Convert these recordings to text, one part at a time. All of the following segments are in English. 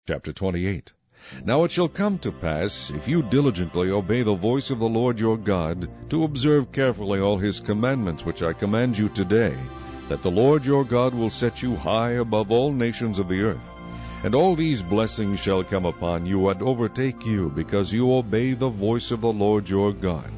Chapter 28. Now it shall come to pass, if you diligently obey the voice of the Lord your God, to observe carefully all his commandments which I command you today, that the Lord your God will set you high above all nations of the earth. And all these blessings shall come upon you and overtake you, because you obey the voice of the Lord your God.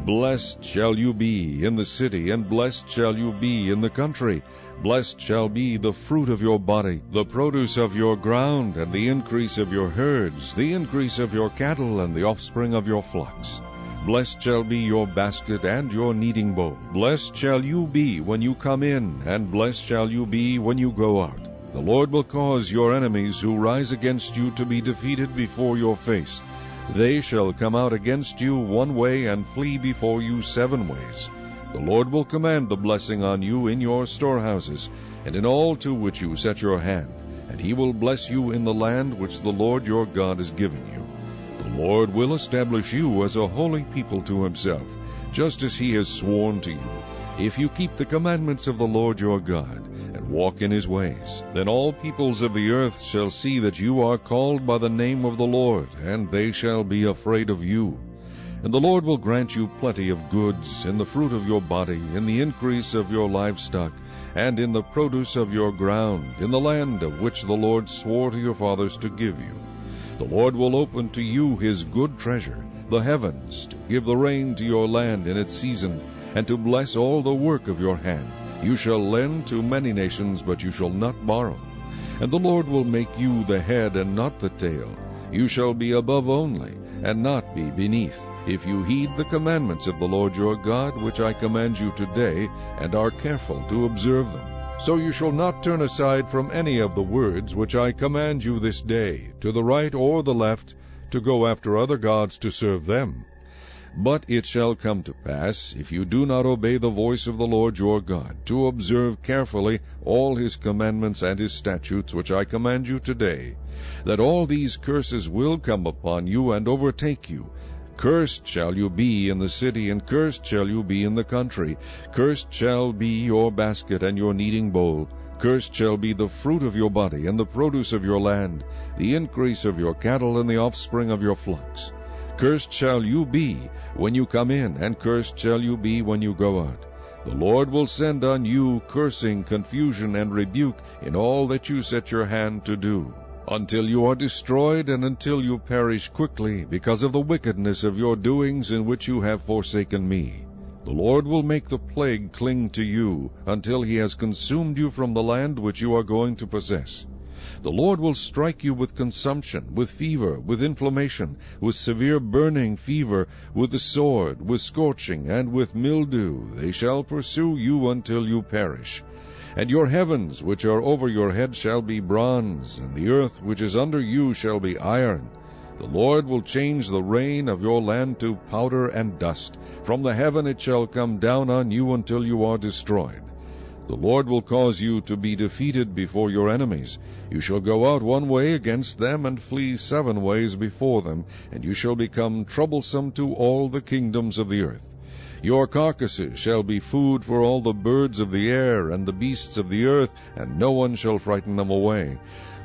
Blessed shall you be in the city, and blessed shall you be in the country. Blessed shall be the fruit of your body, the produce of your ground, and the increase of your herds, the increase of your cattle, and the offspring of your flocks. Blessed shall be your basket and your kneading bowl. Blessed shall you be when you come in, and blessed shall you be when you go out. The Lord will cause your enemies who rise against you to be defeated before your face. They shall come out against you one way and flee before you 7 ways. The Lord will command the blessing on you in your storehouses, and in all to which you set your hand, and he will bless you in the land which the Lord your God is giving you. The Lord will establish you as a holy people to himself, just as he has sworn to you, if you keep the commandments of the Lord your God, and walk in his ways. Then all peoples of the earth shall see that you are called by the name of the Lord, and they shall be afraid of you. And the Lord will grant you plenty of goods, in the fruit of your body, in the increase of your livestock, and in the produce of your ground, in the land of which the Lord swore to your fathers to give you. The Lord will open to you his good treasure, the heavens, to give the rain to your land in its season, and to bless all the work of your hand. You shall lend to many nations, but you shall not borrow. And the Lord will make you the head and not the tail. You shall be above only, and not be beneath, if you heed the commandments of the Lord your God, which I command you today, and are careful to observe them. So you shall not turn aside from any of the words which I command you this day, to the right or the left, to go after other gods to serve them. But it shall come to pass, if you do not obey the voice of the Lord your God, to observe carefully all his commandments and his statutes which I command you today, that all these curses will come upon you and overtake you. Cursed shall you be in the city, and cursed shall you be in the country. Cursed shall be your basket and your kneading bowl. Cursed shall be the fruit of your body, and the produce of your land, the increase of your cattle, and the offspring of your flocks. Cursed shall you be when you come in, and cursed shall you be when you go out. The Lord will send on you cursing, confusion, and rebuke in all that you set your hand to do, until you are destroyed, and until you perish quickly, because of the wickedness of your doings in which you have forsaken me. The Lord will make the plague cling to you, until he has consumed you from the land which you are going to possess. The Lord will strike you with consumption, with fever, with inflammation, with severe burning fever, with the sword, with scorching, and with mildew. They shall pursue you until you perish. And your heavens which are over your head shall be bronze, and the earth which is under you shall be iron. The Lord will change the rain of your land to powder and dust. From the heaven it shall come down on you until you are destroyed. The Lord will cause you to be defeated before your enemies. You shall go out one way against them, and flee 7 ways before them, and you shall become troublesome to all the kingdoms of the earth. Your carcasses shall be food for all the birds of the air and the beasts of the earth, and no one shall frighten them away.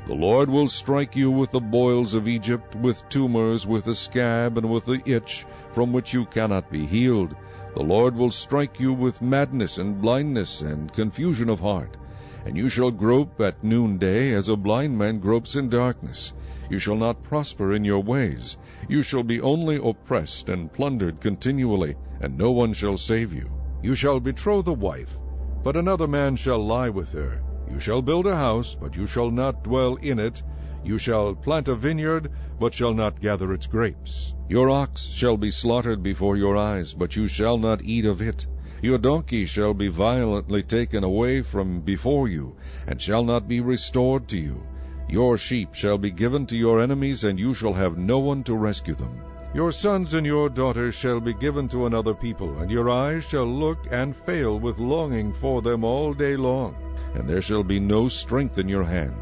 The Lord will strike you with the boils of Egypt, with tumors, with the scab, and with the itch, from which you cannot be healed. The Lord will strike you with madness and blindness and confusion of heart. And you shall grope at noonday, as a blind man gropes in darkness. You shall not prosper in your ways. You shall be only oppressed and plundered continually, and no one shall save you. You shall betroth a wife, but another man shall lie with her. You shall build a house, but you shall not dwell in it. You shall plant a vineyard, but shall not gather its grapes. Your ox shall be slaughtered before your eyes, but you shall not eat of it. Your donkey shall be violently taken away from before you, and shall not be restored to you. Your sheep shall be given to your enemies, and you shall have no one to rescue them. Your sons and your daughters shall be given to another people, and your eyes shall look and fail with longing for them all day long, and there shall be no strength in your hand.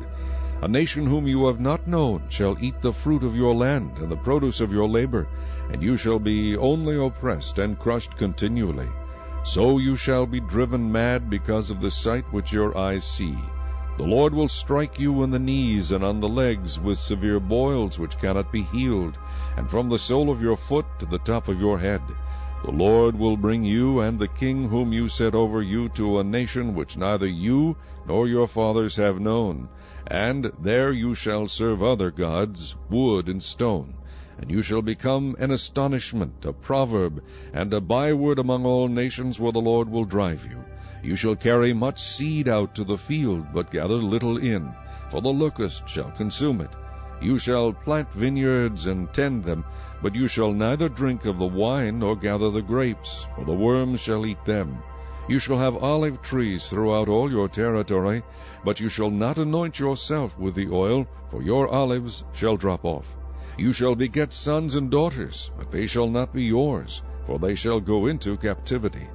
A nation whom you have not known shall eat the fruit of your land and the produce of your labor, and you shall be only oppressed and crushed continually. So you shall be driven mad because of the sight which your eyes see. The Lord will strike you in the knees and on the legs with severe boils which cannot be healed, and from the sole of your foot to the top of your head. The Lord will bring you and the king whom you set over you to a nation which neither you nor your fathers have known, and there you shall serve other gods, wood and stone. And you shall become an astonishment, a proverb, and a byword among all nations where the Lord will drive you. You shall carry much seed out to the field, but gather little in, for the locust shall consume it. You shall plant vineyards and tend them, but you shall neither drink of the wine nor gather the grapes, for the worms shall eat them. You shall have olive trees throughout all your territory, but you shall not anoint yourself with the oil, for your olives shall drop off. You shall beget sons and daughters, but they shall not be yours, for they shall go into captivity.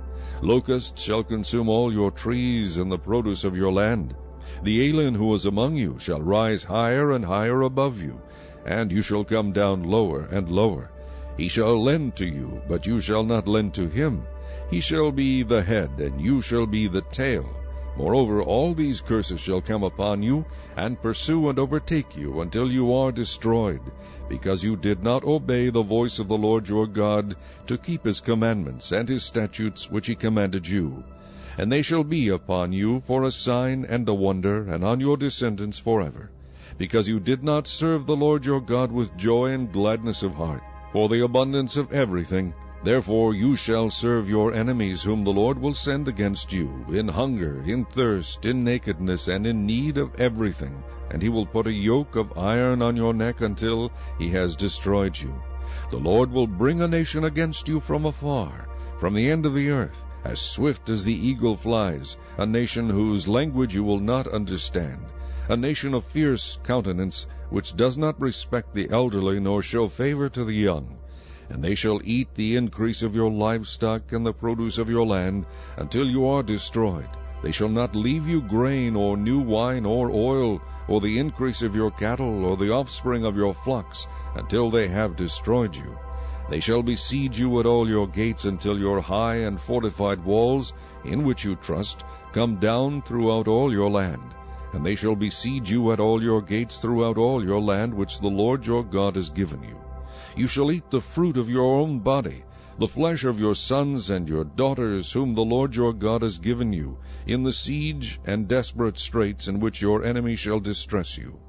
Locusts shall consume all your trees and the produce of your land. The alien who is among you shall rise higher and higher above you, and you shall come down lower and lower. He shall lend to you, but you shall not lend to him. He shall be the head, and you shall be the tail. Moreover, all these curses shall come upon you, and pursue and overtake you until you are destroyed, because you did not obey the voice of the Lord your God, to keep his commandments and his statutes which he commanded you. And they shall be upon you for a sign and a wonder, and on your descendants forever, because you did not serve the Lord your God with joy and gladness of heart, for the abundance of everything. Therefore you shall serve your enemies, whom the Lord will send against you, in hunger, in thirst, in nakedness, and in need of everything. And he will put a yoke of iron on your neck until he has destroyed you. The Lord will bring a nation against you from afar, from the end of the earth, as swift as the eagle flies, a nation whose language you will not understand, a nation of fierce countenance, which does not respect the elderly, nor show favor to the young. And they shall eat the increase of your livestock and the produce of your land, until you are destroyed. They shall not leave you grain, or new wine, or oil, or the increase of your cattle, or the offspring of your flocks, until they have destroyed you. They shall besiege you at all your gates, until your high and fortified walls, in which you trust, come down throughout all your land. And they shall besiege you at all your gates throughout all your land, which the Lord your God has given you. You shall eat the fruit of your own body, the flesh of your sons and your daughters, whom the Lord your God has given you, in the siege and desperate straits in which your enemy shall distress you.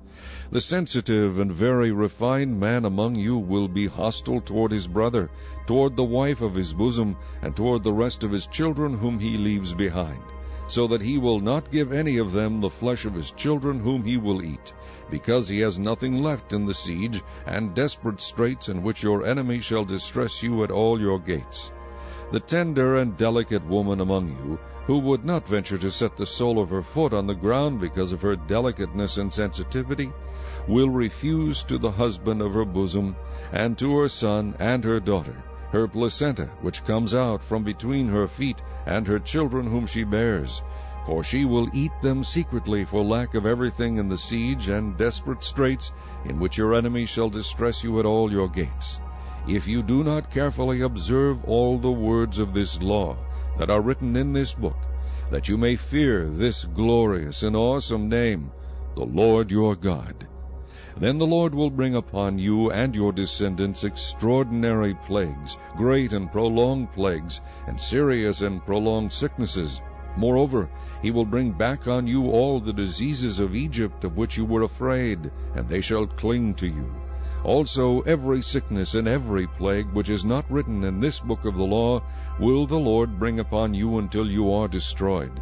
The sensitive and very refined man among you will be hostile toward his brother, toward the wife of his bosom, and toward the rest of his children whom he leaves behind, so that he will not give any of them the flesh of his children whom he will eat, because he has nothing left in the siege and desperate straits in which your enemy shall distress you at all your gates. The tender and delicate woman among you, who would not venture to set the sole of her foot on the ground because of her delicateness and sensitivity, will refuse to the husband of her bosom, and to her son and her daughter, her placenta which comes out from between her feet, and her children whom she bears. For she will eat them secretly for lack of everything in the siege and desperate straits in which your enemy shall distress you at all your gates. If you do not carefully observe all the words of this law that are written in this book, that you may fear this glorious and awesome name, the Lord your God, then the Lord will bring upon you and your descendants extraordinary plagues, great and prolonged plagues, and serious and prolonged sicknesses. Moreover, he will bring back on you all the diseases of Egypt of which you were afraid, and they shall cling to you. Also every sickness and every plague which is not written in this book of the law will the Lord bring upon you until you are destroyed.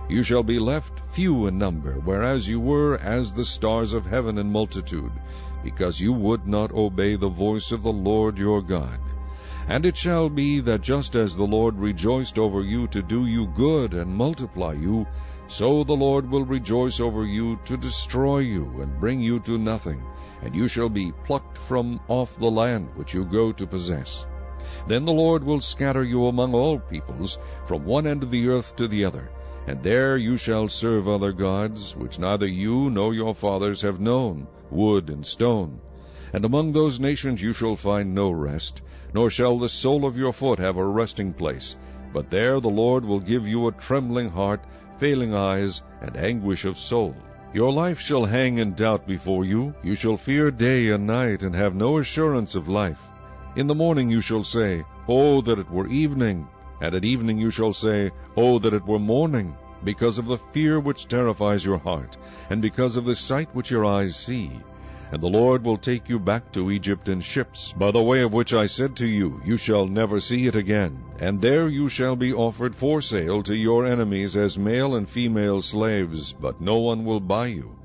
You shall be left few in number, whereas you were as the stars of heaven in multitude, because you would not obey the voice of the Lord your God. And it shall be that just as the Lord rejoiced over you to do you good and multiply you, so the Lord will rejoice over you to destroy you and bring you to nothing, and you shall be plucked from off the land which you go to possess. Then the Lord will scatter you among all peoples, from one end of the earth to the other, and there you shall serve other gods, which neither you nor your fathers have known, wood and stone. And among those nations you shall find no rest, nor shall the sole of your foot have a resting place. But there the Lord will give you a trembling heart, failing eyes, and anguish of soul. Your life shall hang in doubt before you. You shall fear day and night, and have no assurance of life. In the morning you shall say, Oh, that it were evening! And at evening you shall say, Oh, that it were morning! Because of the fear which terrifies your heart, and because of the sight which your eyes see. And the Lord will take you back to Egypt in ships, by the way of which I said to you, You shall never see it again. And there you shall be offered for sale to your enemies as male and female slaves, but no one will buy you.